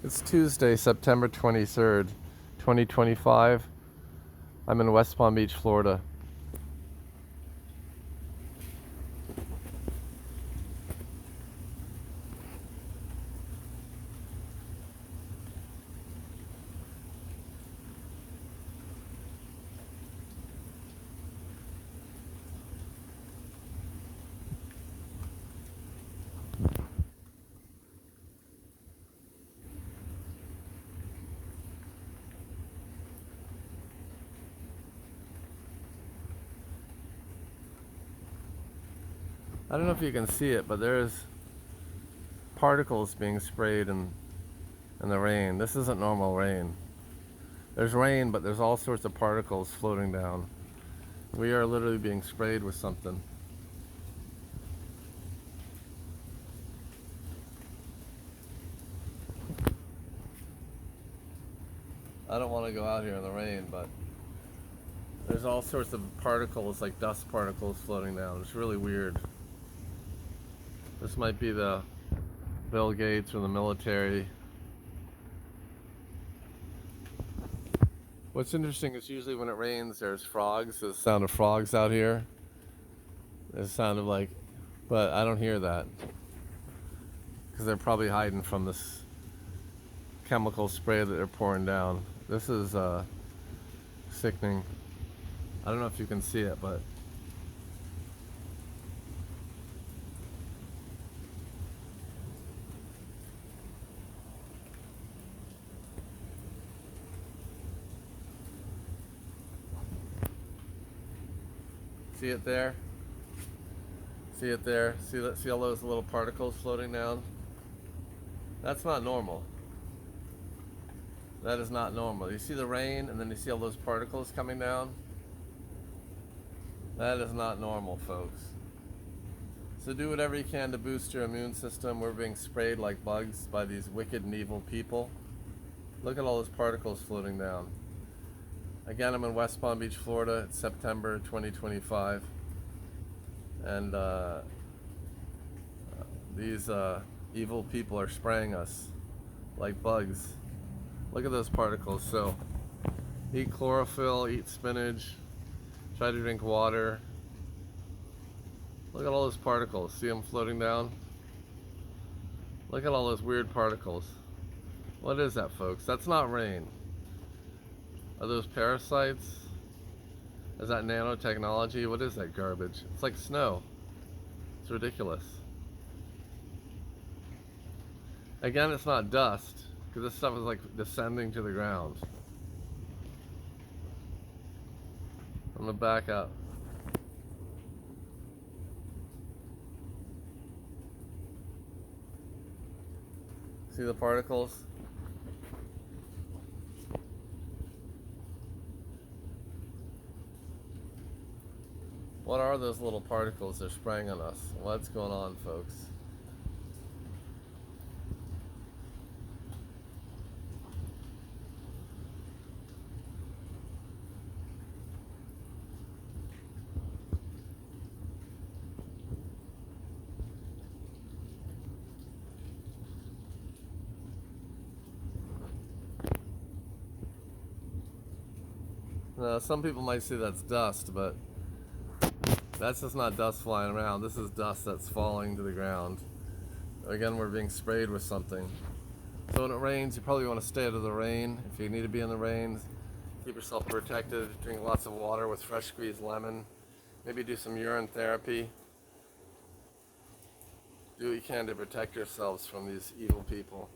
It's Tuesday, September 23rd, 2025. I'm in West Palm Beach, Florida. I don't know if you can see it, but there's particles being sprayed in the rain. This isn't normal rain. There's rain, but there's all sorts of particles floating down. We are literally being sprayed with something. I don't want to go out here in the rain, but there's all sorts of particles, like dust particles, floating down. It's really weird. This might be the Bill Gates or the military. What's interesting is usually when it rains, there's frogs. There's the sound of frogs out here. There's a sound of but I don't hear that because they're probably hiding from this chemical spray that they're pouring down. This is sickening. I don't know if you can see it, but see it there? See it there? See all those little particles floating down? That's not normal. That is not normal. You see the rain and then you see all those particles coming down? That is not normal, folks. So do whatever you can to boost your immune system. We're being sprayed like bugs by these wicked and evil people. Look at all those particles floating down. Again, I'm in West Palm Beach, Florida. It's September 2025. And these evil people are spraying us like bugs. Look at those particles. So eat chlorophyll, eat spinach, try to drink water. Look at all those particles. See them floating down? Look at all those weird particles. What is that, folks? That's not rain. Are those parasites? Is that nanotechnology? What is that garbage? It's like snow. It's ridiculous. Again, it's not dust, because this stuff is like descending to the ground. I'm gonna back up. See the particles? What are those little particles they're spraying on us? What's going on, folks? Now, some people might say that's dust, but that's just not dust flying around. This is dust that's falling to the ground. Again, we're being sprayed with something. So when it rains, you probably want to stay out of the rain. If you need to be in the rain, keep yourself protected. Drink lots of water with fresh squeezed lemon. Maybe do some urine therapy. Do what you can to protect yourselves from these evil people.